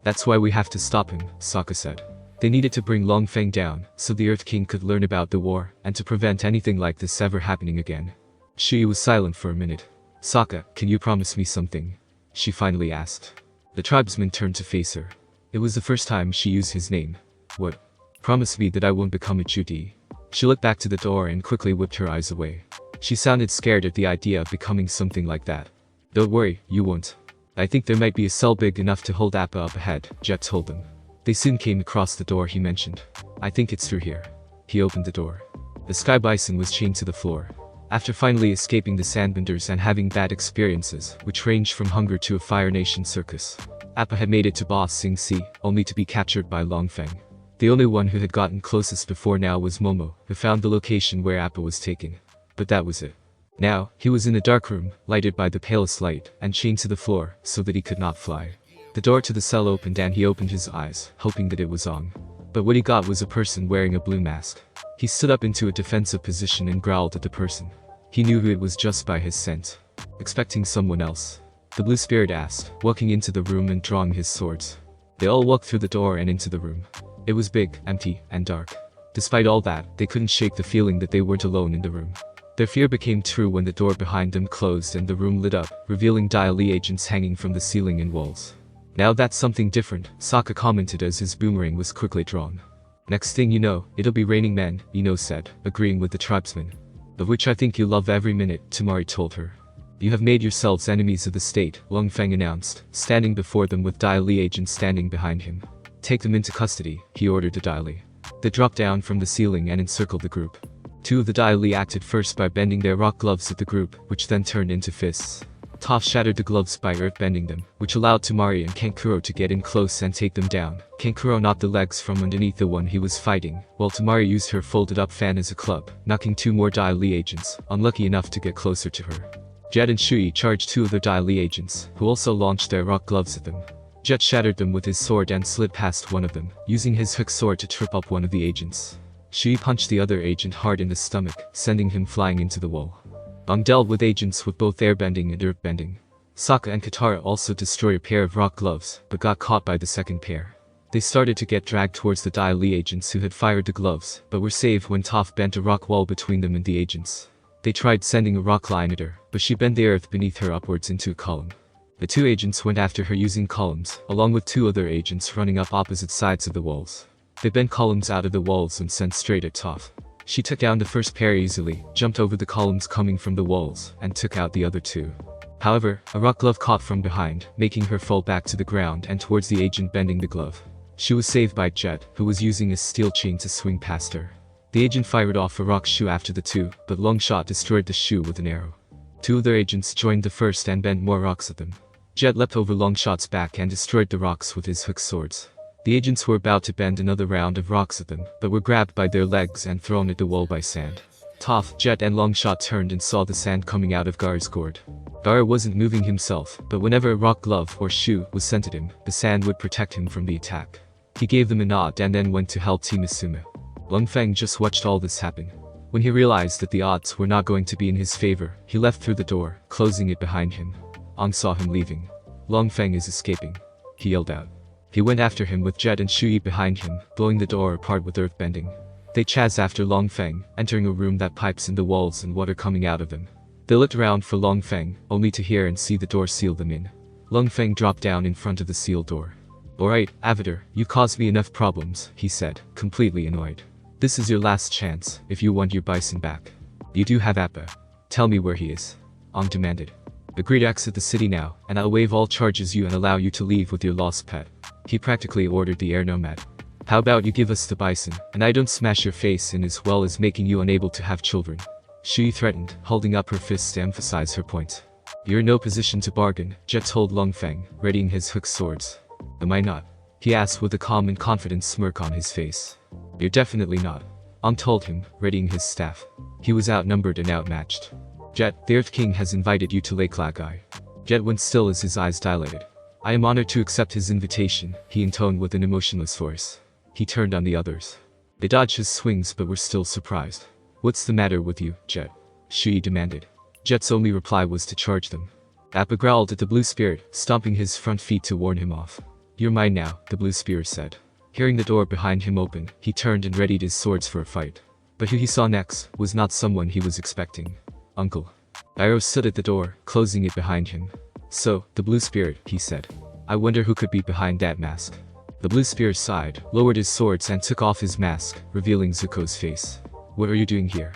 "That's why we have to stop him," Sokka said. They needed to bring Long Feng down, so the Earth King could learn about the war, and to prevent anything like this ever happening again. Shui was silent for a minute. "Sokka, can you promise me something?" she finally asked. The tribesman turned to face her. It was the first time she used his name. "What?" "Promise me that I won't become a Judy." She looked back to the door and quickly whipped her eyes away. She sounded scared at the idea of becoming something like that. "Don't worry, you won't. I think there might be a cell big enough to hold Appa up ahead," Jet told them. They soon came across the door he mentioned. "I think it's through here." He opened the door. The sky bison was chained to the floor. After finally escaping the sandbenders and having bad experiences, which ranged from hunger to a Fire Nation circus, Appa had made it to Boss Sing Si, only to be captured by Long Feng. The only one who had gotten closest before now was Momo, who found the location where Appa was taken. But that was it. Now, he was in a dark room, lighted by the palest light, and chained to the floor, so that he could not fly. The door to the cell opened and he opened his eyes, hoping that it was on. But what he got was a person wearing a blue mask. He stood up into a defensive position and growled at the person. He knew who it was just by his scent. Expecting someone else, the blue spirit asked, walking into the room and drawing his swords. They all walked through the door and into the room. It was big, empty, and dark. Despite all that, they couldn't shake the feeling that they weren't alone in the room. Their fear became true when the door behind them closed and the room lit up, revealing Dai Li agents hanging from the ceiling and walls. "Now that's something different," Sokka commented as his boomerang was quickly drawn. "Next thing you know, it'll be raining men," Ino said, agreeing with the tribesman. "Of which I think you love every minute," Tamari told her. "You have made yourselves enemies of the state," Long Feng announced, standing before them with Dai Li agents standing behind him. "Take them into custody," he ordered to Dai Li. They dropped down from the ceiling and encircled the group. Two of the Dai Li acted first by bending their rock gloves at the group, which then turned into fists. Toph shattered the gloves by earth bending them, which allowed Tamari and Kankuro to get in close and take them down. Kankuro knocked the legs from underneath the one he was fighting, while Tamari used her folded-up fan as a club, knocking two more Dai Li agents, unlucky enough to get closer to her. Jet and Shui charged two of their Dai Li agents, who also launched their rock gloves at them. Jet shattered them with his sword and slid past one of them, using his hook sword to trip up one of the agents. Shui punched the other agent hard in the stomach, sending him flying into the wall. Long dealt with agents with both airbending and earthbending. Sokka and Katara also destroyed a pair of rock gloves, but got caught by the second pair. They started to get dragged towards the Dai Li agents who had fired the gloves, but were saved when Toph bent a rock wall between them and the agents. They tried sending a rock line at her, but she bent the earth beneath her upwards into a column. The two agents went after her using columns, along with two other agents running up opposite sides of the walls. They bent columns out of the walls and sent straight at Toph. She took down the first pair easily, jumped over the columns coming from the walls, and took out the other two. However, a rock glove caught from behind, making her fall back to the ground and towards the agent bending the glove. She was saved by Jet, who was using a steel chain to swing past her. The agent fired off a rock shoe after the two, but Longshot destroyed the shoe with an arrow. Two other agents joined the first and bent more rocks at them. Jet leapt over Longshot's back and destroyed the rocks with his hooked swords. The agents were about to bend another round of rocks at them, but were grabbed by their legs and thrown at the wall by sand. Toph, Jet and Longshot turned and saw the sand coming out of Gar's gourd. Gar wasn't moving himself, but whenever a rock glove or shoe was sent at him, the sand would protect him from the attack. He gave them a nod and then went to help Team Asuma. Long Feng just watched all this happen. When he realized that the odds were not going to be in his favor, he left through the door, closing it behind him. Ong saw him leaving. Long Feng is escaping. He yelled out. He went after him with Jet and Shui behind him, blowing the door apart with earth bending. They chased after Long Feng, entering a room that pipes in the walls and water coming out of them. They looked around for Long Feng, only to hear and see the door seal them in. Long Feng dropped down in front of the sealed door. Alright, Avatar, you caused me enough problems, he said, completely annoyed. This is your last chance, if you want your bison back. You do have Appa. Tell me where he is. Ong demanded. Agree to exit the city now, and I'll waive all charges you and allow you to leave with your lost pet. He practically ordered the air nomad. How about you give us the bison, and I don't smash your face in as well as making you unable to have children. Shui threatened, holding up her fists to emphasize her point. You're in no position to bargain, Jet told Long Feng, readying his hooked swords. Am I not? He asked with a calm and confident smirk on his face. You're definitely not. Ong told him, readying his staff. He was outnumbered and outmatched. Jet, the Earth King has invited you to Lake Laogai. Jet went still as his eyes dilated. I am honored to accept his invitation, he intoned with an emotionless voice. He turned on the others. They dodged his swings but were still surprised. What's the matter with you, Jet? Shui demanded. Jet's only reply was to charge them. Appa growled at the blue spirit, stomping his front feet to warn him off. You're mine now, the blue spirit said. Hearing the door behind him open, he turned and readied his swords for a fight. But who he saw next was not someone he was expecting. Uncle. Iroh stood at the door, closing it behind him. So, the blue spirit, he said. I wonder who could be behind that mask. The blue spirit sighed, lowered his swords and took off his mask, revealing Zuko's face. What are you doing here?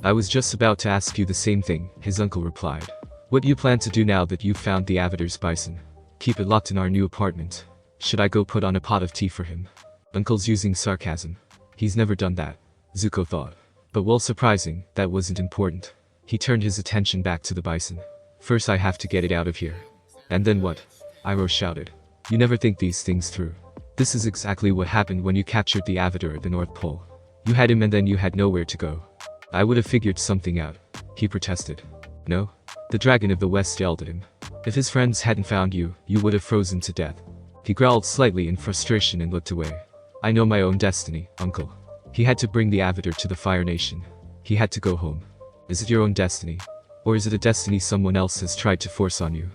I was just about to ask you the same thing, his uncle replied. What do you plan to do now that you've found the Avatar's bison? Keep it locked in our new apartment. Should I go put on a pot of tea for him? Uncle's using sarcasm. He's never done that, Zuko thought. But while surprising, that wasn't important. He turned his attention back to the bison. First I have to get it out of here. And then what? Iroh shouted. You never think these things through. This is exactly what happened when you captured the Avatar at the North Pole. You had him and then you had nowhere to go. I would have figured something out. He protested. No? The Dragon of the West yelled at him. If his friends hadn't found you, you would have frozen to death. He growled slightly in frustration and looked away. I know my own destiny, Uncle. He had to bring the Avatar to the Fire Nation. He had to go home. Is it your own destiny? Or is it a destiny someone else has tried to force on you?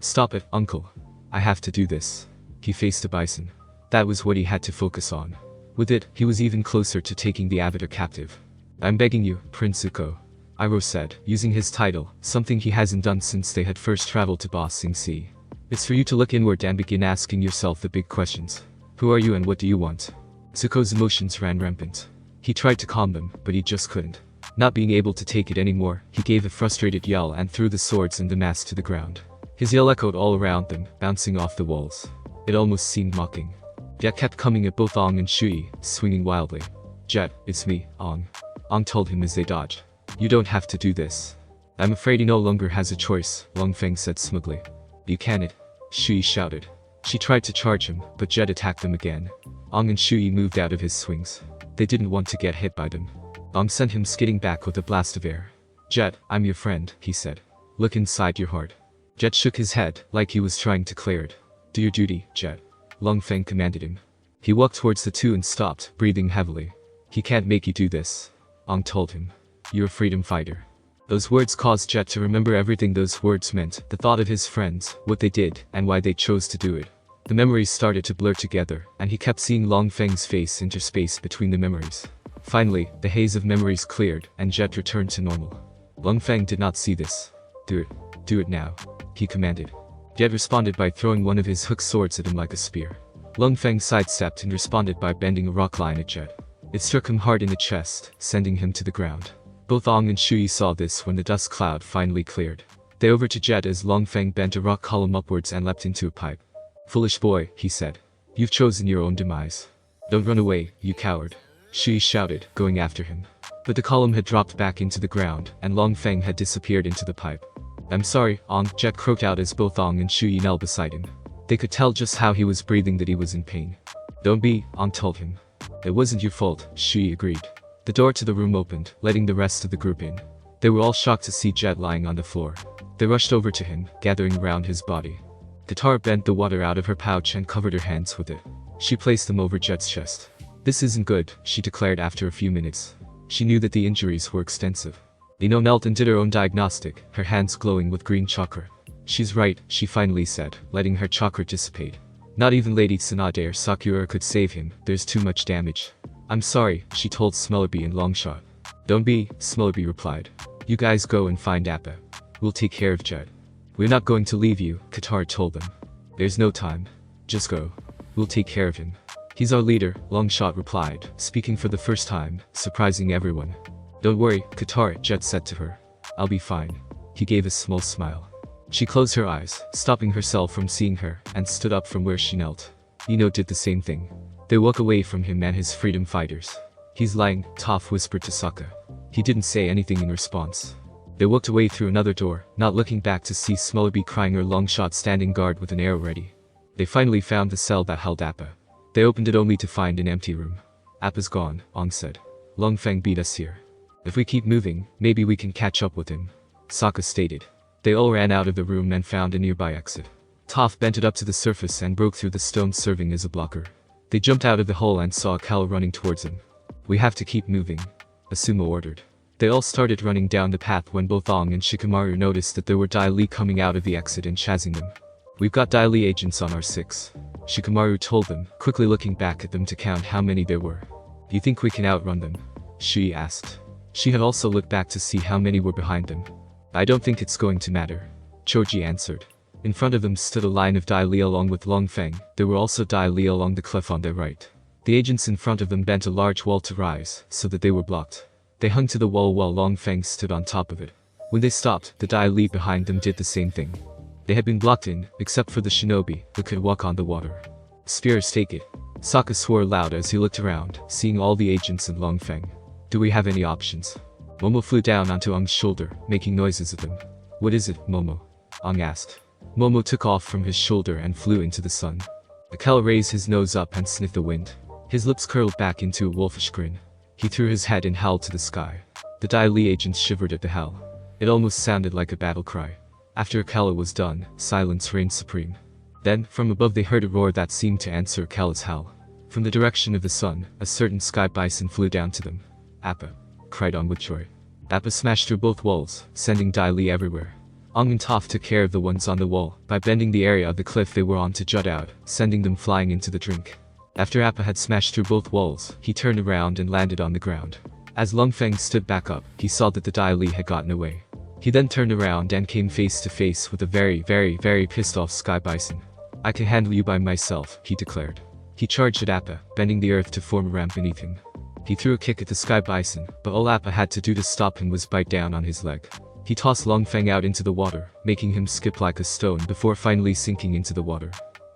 Stop it, Uncle. I have to do this. He faced the bison. That was what he had to focus on. With it, he was even closer to taking the Avatar captive. I'm begging you, Prince Zuko. Iroh said, using his title, something he hasn't done since they had first traveled to Ba Sing Se. It's for you to look inward and begin asking yourself the big questions. Who are you and what do you want? Zuko's emotions ran rampant. He tried to calm them, but he just couldn't. Not being able to take it anymore, he gave a frustrated yell and threw the swords and the mask to the ground. His yell echoed all around them, bouncing off the walls. It almost seemed mocking. Jet kept coming at both Ong and Shui, swinging wildly. Jet, it's me, Ong. Ong told him as they dodged. You don't have to do this. I'm afraid he no longer has a choice, Long Feng said smugly. You can't. Shui shouted. She tried to charge him, but Jet attacked them again. Ong and Shui moved out of his swings. They didn't want to get hit by them. Ong sent him skidding back with a blast of air. Jet, I'm your friend, he said. Look inside your heart. Jet shook his head, like he was trying to clear it. Do your duty, Jet. Long Feng commanded him. He walked towards the two and stopped, breathing heavily. He can't make you do this, Ong told him. You're a freedom fighter. Those words caused Jet to remember everything those words meant, the thought of his friends, what they did, and why they chose to do it. The memories started to blur together, and he kept seeing Long Feng's face interspaced between the memories. Finally, the haze of memories cleared, and Jet returned to normal. Long Feng did not see this. Do it. Do it now, he commanded. Jet responded by throwing one of his hooked swords at him like a spear. Long Feng sidestepped and responded by bending a rock line at Jet. It struck him hard in the chest, sending him to the ground. Both Ong and Shui saw this when the dust cloud finally cleared. They over to Jet as Long Feng bent a rock column upwards and leapt into a pipe. Foolish boy, he said. You've chosen your own demise. Don't run away, you coward. Shui shouted, going after him. But the column had dropped back into the ground, and Long Feng had disappeared into the pipe. I'm sorry, Ong, Jet croaked out as both Ong and Shui knelt beside him. They could tell just how he was breathing that he was in pain. Don't be, Ong told him. It wasn't your fault, Shui agreed. The door to the room opened, letting the rest of the group in. They were all shocked to see Jet lying on the floor. They rushed over to him, gathering around his body. Katara bent the water out of her pouch and covered her hands with it. She placed them over Jet's chest. This isn't good, she declared after a few minutes. She knew that the injuries were extensive. Lino knelt and did her own diagnostic, her hands glowing with green chakra. She's right, she finally said, letting her chakra dissipate. Not even Lady Tsunade or Sakura could save him, there's too much damage. I'm sorry, she told Smillerby and Longshot. Don't be, Smillerby replied. You guys go and find Appa. We'll take care of Jet. We're not going to leave you, Katara told them. There's no time. Just go. We'll take care of him. He's our leader, Longshot replied, speaking for the first time, surprising everyone. Don't worry, Katara, Jet said to her. I'll be fine. He gave a small smile. She closed her eyes, stopping herself from seeing her, and stood up from where she knelt. Ino did the same thing. They walked away from him and his freedom fighters. He's lying, Toph whispered to Sokka. He didn't say anything in response. They walked away through another door, not looking back to see Smillerby crying or Longshot standing guard with an arrow ready. They finally found the cell that held Appa. They opened it only to find an empty room. Appa's gone, Ong said. Long Feng beat us here. If we keep moving, maybe we can catch up with him, Sokka stated. They all ran out of the room and found a nearby exit. Toph bent it up to the surface and broke through the stone serving as a blocker. They jumped out of the hole and saw Cal running towards him. We have to keep moving, Asuma ordered. They all started running down the path when both Ong and Shikamaru noticed that there were Dai Li coming out of the exit and chasing them. We've got Dai Li agents on our 6, Shikamaru told them, quickly looking back at them to count how many there were. Do you think we can outrun them? Shui asked. She had also looked back to see how many were behind them. I don't think it's going to matter, Choji answered. In front of them stood a line of Dai Li along with Long Feng. There were also Dai Li along the cliff on their right. The agents in front of them bent a large wall to rise, so that they were blocked. They hung to the wall while Long Feng stood on top of it. When they stopped, the Dai Li behind them did the same thing. They had been blocked in, except for the shinobi, who could walk on the water. Spears, take it. Sokka swore loud as he looked around, seeing all the agents and Long Feng. Do we have any options? Momo flew down onto Ong's shoulder, making noises at them. What is it, Momo? Ong asked. Momo took off from his shoulder and flew into the sun. Akela raised his nose up and sniffed the wind. His lips curled back into a wolfish grin. He threw his head and howled to the sky. The Dai Li agents shivered at the howl. It almost sounded like a battle cry. After Akela was done, silence reigned supreme. Then, from above they heard a roar that seemed to answer Akela's howl. From the direction of the sun, a certain sky bison flew down to them. Appa, cried Ong with joy. Appa smashed through both walls, sending Dai Li everywhere. Ong and Toph took care of the ones on the wall, by bending the area of the cliff they were on to jut out, sending them flying into the drink. After Appa had smashed through both walls, he turned around and landed on the ground. As Long Feng stood back up, he saw that the Dai Li had gotten away. He then turned around and came face to face with a very pissed off sky bison. I can handle you by myself, he declared. He charged at Appa, bending the earth to form a ramp beneath him. He threw a kick at the sky bison, but all Appa had to do to stop him was bite down on his leg. He tossed Long Feng out into the water, making him skip like a stone before finally sinking into the water.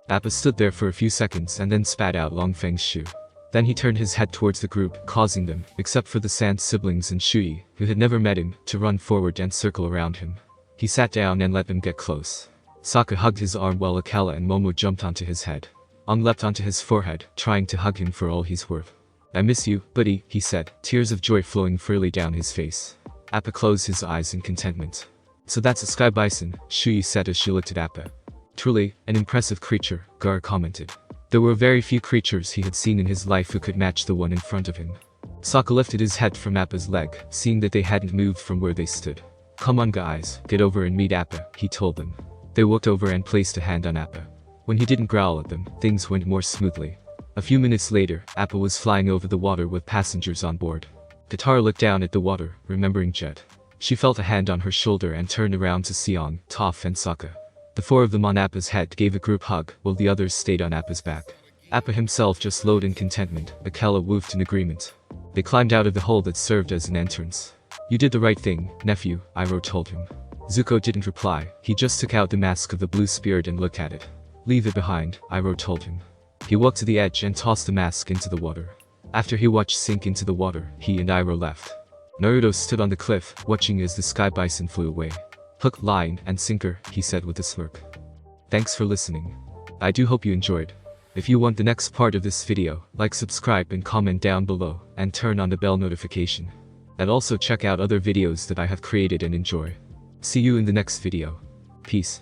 Appa stood there for a few seconds and then spat out Long Feng's shoe. Then he turned his head towards the group, causing them, except for the Sand siblings and Shui, who had never met him, to run forward and circle around him. He sat down and let them get close. Sokka hugged his arm while Akela and Momo jumped onto his head. Ong leapt onto his forehead, trying to hug him for all he's worth. I miss you, buddy, he said, tears of joy flowing freely down his face. Appa closed his eyes in contentment. So that's a sky bison, Shui said as she looked at Appa. Truly, an impressive creature, Gar commented. There were very few creatures he had seen in his life who could match the one in front of him. Sokka lifted his head from Appa's leg, seeing that they hadn't moved from where they stood. Come on guys, get over and meet Appa, he told them. They walked over and placed a hand on Appa. When he didn't growl at them, things went more smoothly. A few minutes later, Appa was flying over the water with passengers on board. Katara looked down at the water, remembering Jet. She felt a hand on her shoulder and turned around to see Ong, Toph and Sokka. The four of them on Appa's head gave a group hug, while the others stayed on Appa's back. Appa himself just lowed in contentment, Akela woofed in agreement. They climbed out of the hole that served as an entrance. You did the right thing, nephew, Iroh told him. Zuko didn't reply, he just took out the mask of the blue spirit and looked at it. Leave it behind, Iroh told him. He walked to the edge and tossed the mask into the water. After he watched sink into the water, he and Iroh left. Naruto stood on the cliff, watching as the sky bison flew away. Hook, line, and sinker, he said with a smirk. Thanks for listening. I do hope you enjoyed. If you want the next part of this video, like, subscribe and comment down below, and turn on the bell notification. And also check out other videos that I have created and enjoy. See you in the next video. Peace.